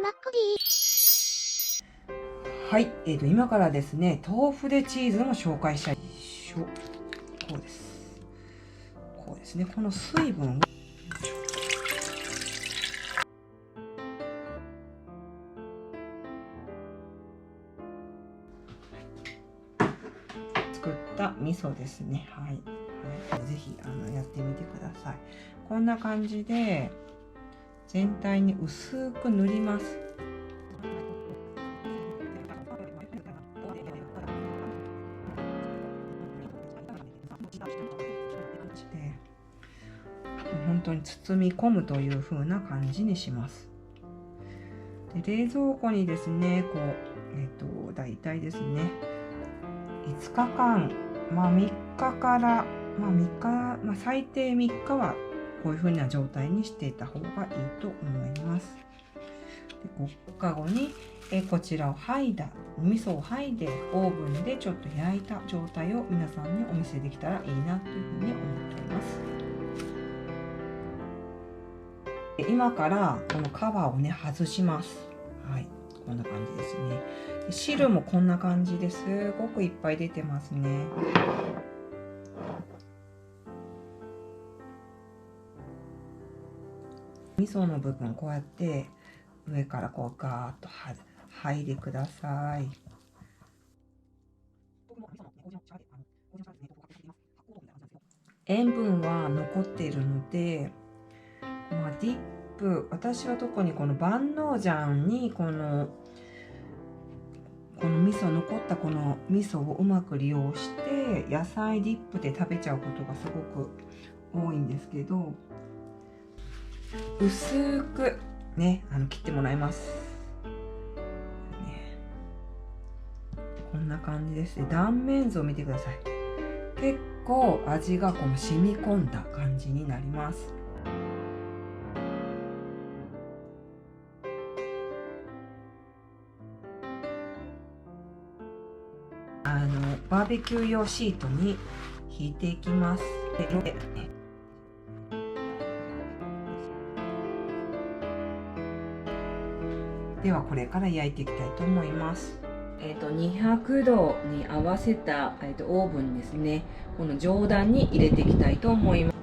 マックディ。はい、今からですね、豆腐でチーズも紹介したい。こうです。こうですね、この水分を作った味噌ですね。はい。ぜひやってみてください。こんな感じで全体に薄く塗ります。本当に包み込むという風な感じにします。で冷蔵庫にですね、大体ですね、5日間、3日から、最低3日はこういう風な状態にしていた方がいいと思います。で5日後にこちらを味噌を剥いでオーブンでちょっと焼いた状態を皆さんにお見せできたらいいなというふうに思っております。今からこの皮をね外します。はい、こんな感じですね。で汁もこんな感じですごくいっぱい出てますね。味噌の部分こうやって上からこうガーッと剥いでください。塩分は残っているので、ディップ、私は特にこの万能醤にこの残ったこの味噌をうまく利用して野菜ディップで食べちゃうことがすごく多いんですけど、薄くね切ってもらいます、こんな感じですね。断面図を見てください。結構味がこう染み込んだ感じになります。バーベキュー用シートに引いていきます。ではこれから焼いていきたいと思います。200度に合わせた、オーブンですね、この上段に入れていきたいと思います。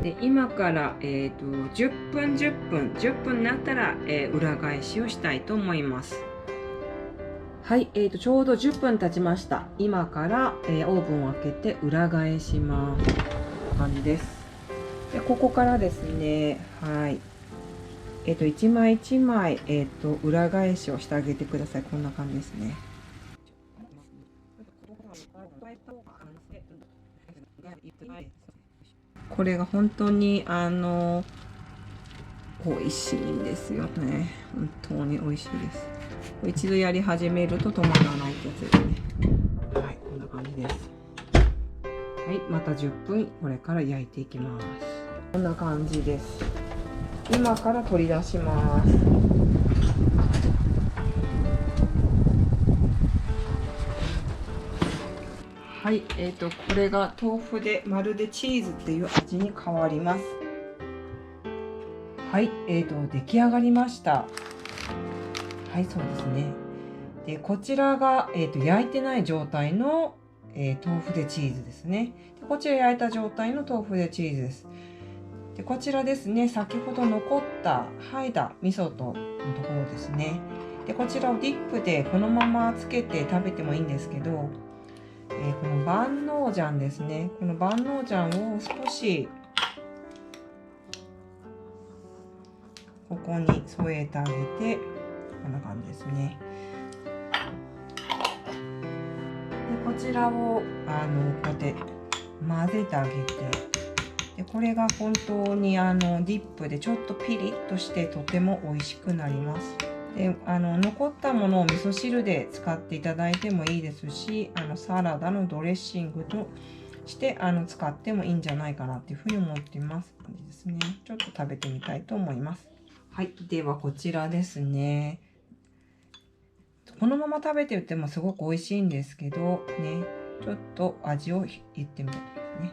で今から、10分になったら、裏返しをしたいと思います。はい、ちょうど10分経ちました。今から、オーブンを開けて裏返します。こんな感じです。でここからですね、はい。一枚一枚、裏返しをしてあげてください。こんな感じですね。これが本当に美味しいんですよね。本当に美味しいです。一度やり始めると止まらないやつですね。はい、こんな感じです。はい、また10分これから焼いていきます。こんな感じです。今から取り出します。はい、これが豆腐でまるでチーズっていう味に変わります。はい、出来上がりました。はい、そうですね。でこちらが、焼いてない状態の、豆腐でチーズですね。でこちら焼いた状態の豆腐でチーズです。でこちらですね、先ほど残った剥いだ味噌とのところですね。でこちらをディップでこのままつけて食べてもいいんですけど、この万能醤ですね。この万能醤を少しここに添えてあげて、こんな感じですね。でこちらをこうやって混ぜてあげて、でこれが本当にディップでちょっとピリッとしてとても美味しくなります。で残ったものを味噌汁で使っていただいてもいいですし、サラダのドレッシングとして使ってもいいんじゃないかなっていうふうに思っています。ですね、ちょっと食べてみたいと思います。はい、ではこちらですね。このまま食べててもすごく美味しいんですけどね、ちょっと味を言ってみたいですね。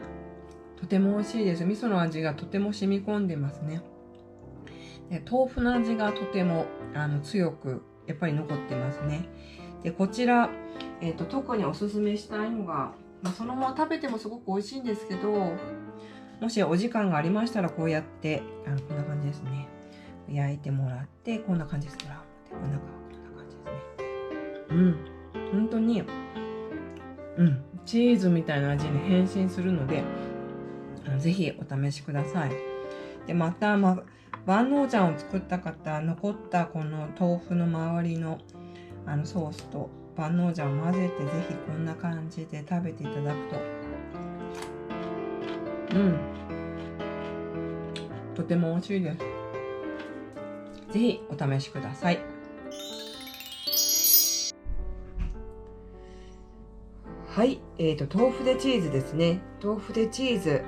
とても美味しいです。味噌の味がとても染み込んでますね。で豆腐の味がとても強くやっぱり残ってますね。でこちら、特におすすめしたいのが、そのまま食べてもすごく美味しいんですけど、もしお時間がありましたらこうやってこんな感じですね、焼いてもらってこんな感じです。ほらこんな感じですね。本当にチーズみたいな味に変身するので、ぜひお試しください。でまた、万能醤を作った方、残ったこの豆腐の周りのソースと万能醤を混ぜて、ぜひこんな感じで食べていただくととても美味しいです。ぜひお試しください。はい、豆腐でチーズですね。豆腐でチーズ、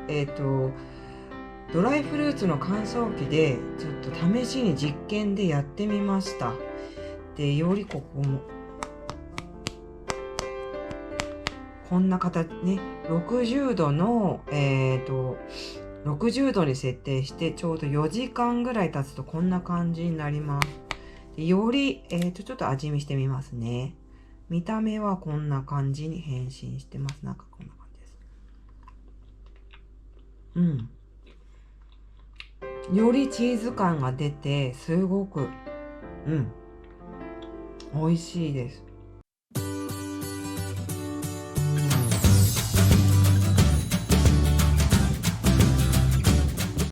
ドライフルーツの乾燥機でちょっと試しに実験でやってみました。でよりここもこんな形ね、60度の60度に設定してちょうど4時間ぐらい経つとこんな感じになります。でより、ちょっと味見してみますね。見た目はこんな感じに変身してます。なんかこんな感じです。よりチーズ感が出てすごく美味しいです。